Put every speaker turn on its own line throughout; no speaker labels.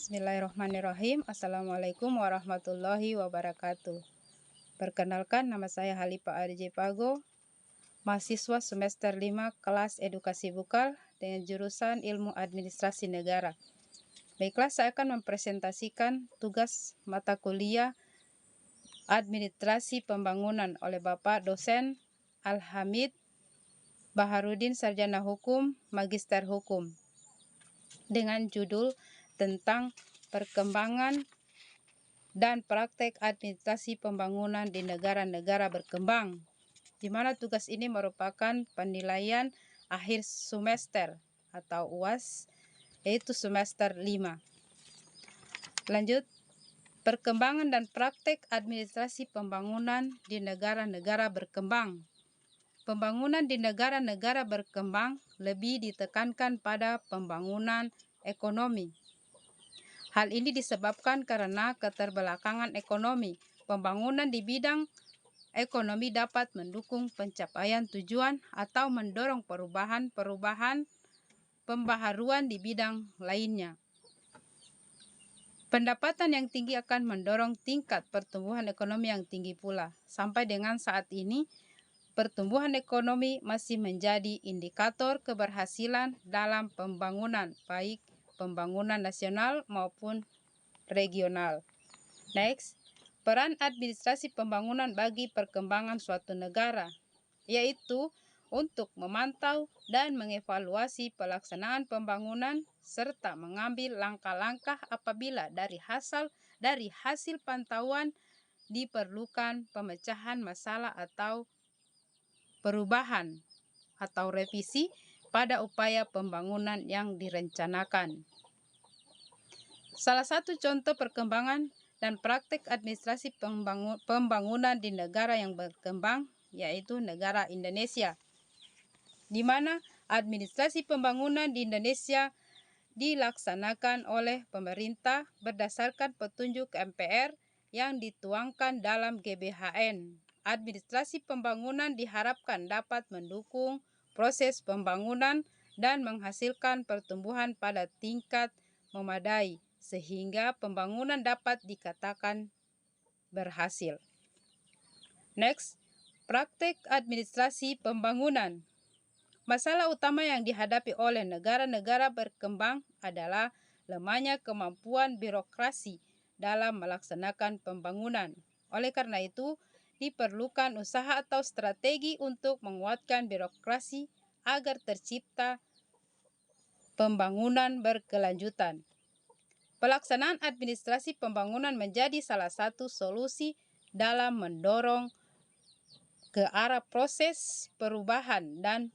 Bismillahirrahmanirrahim. Assalamualaikum warahmatullahi wabarakatuh. Perkenalkan, nama saya Halifa Arje Pago, mahasiswa semester 5 kelas edukasi vokal dengan jurusan ilmu administrasi negara. Baiklah, saya akan mempresentasikan tugas mata kuliah administrasi pembangunan oleh Bapak dosen Al-Hamid Baharudin, sarjana hukum, magister hukum, dengan judul tentang perkembangan dan praktek administrasi pembangunan di negara-negara berkembang, di mana tugas ini merupakan penilaian akhir semester atau UAS, yaitu semester 5. Lanjut, perkembangan dan praktek administrasi pembangunan di negara-negara berkembang. Pembangunan di negara-negara berkembang lebih ditekankan pada pembangunan ekonomi. Hal ini disebabkan karena keterbelakangan ekonomi. Pembangunan di bidang ekonomi dapat mendukung pencapaian tujuan atau mendorong perubahan pembaharuan di bidang lainnya. Pendapatan yang tinggi akan mendorong tingkat pertumbuhan ekonomi yang tinggi pula. Sampai dengan saat ini, pertumbuhan ekonomi masih menjadi indikator keberhasilan dalam pembangunan, baik pembangunan nasional maupun regional. Next, peran administrasi pembangunan bagi perkembangan suatu negara, yaitu untuk memantau dan mengevaluasi pelaksanaan pembangunan serta mengambil langkah-langkah apabila dari hasil pantauan diperlukan pemecahan masalah atau perubahan atau revisi pada upaya pembangunan yang direncanakan. Salah satu contoh perkembangan dan praktek administrasi pembangunan di negara yang berkembang yaitu negara Indonesia, di mana administrasi pembangunan di Indonesia dilaksanakan oleh pemerintah berdasarkan petunjuk MPR yang dituangkan dalam GBHN. Administrasi pembangunan diharapkan dapat mendukung proses pembangunan dan menghasilkan pertumbuhan pada tingkat memadai, sehingga pembangunan dapat dikatakan berhasil. Next, praktek administrasi pembangunan. Masalah utama yang dihadapi oleh negara-negara berkembang adalah lemahnya kemampuan birokrasi dalam melaksanakan pembangunan. Oleh karena itu, diperlukan usaha atau strategi untuk menguatkan birokrasi agar tercipta pembangunan berkelanjutan. Pelaksanaan administrasi pembangunan menjadi salah satu solusi dalam mendorong ke arah proses perubahan dan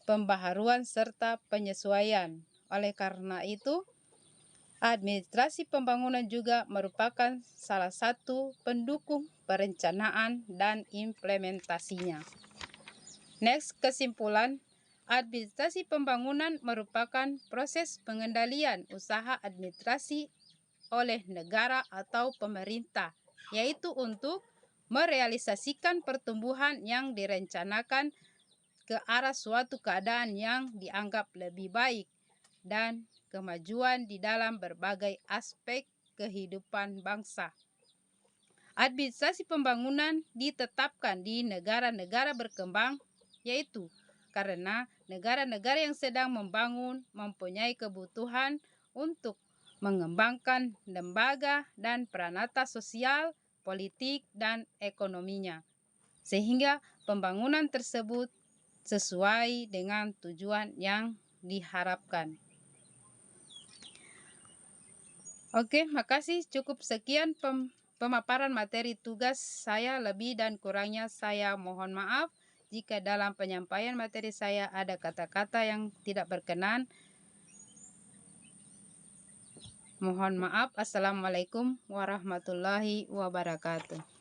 pembaharuan serta penyesuaian. Oleh karena itu, administrasi pembangunan juga merupakan salah satu pendukung perencanaan dan implementasinya. Next, kesimpulan. Administrasi pembangunan merupakan proses pengendalian usaha administrasi oleh negara atau pemerintah, yaitu untuk merealisasikan pertumbuhan yang direncanakan ke arah suatu keadaan yang dianggap lebih baik dan kemajuan di dalam berbagai aspek kehidupan bangsa. Administrasi pembangunan ditetapkan di negara-negara berkembang, yaitu karena negara-negara yang sedang membangun mempunyai kebutuhan untuk mengembangkan lembaga dan peranata sosial, politik, dan ekonominya, sehingga pembangunan tersebut sesuai dengan tujuan yang diharapkan. Oke, makasih. Cukup sekian pemaparan materi tugas saya. Lebih dan kurangnya saya mohon maaf. Jika dalam penyampaian materi saya ada kata-kata yang tidak berkenan, mohon maaf. Assalamualaikum warahmatullahi wabarakatuh.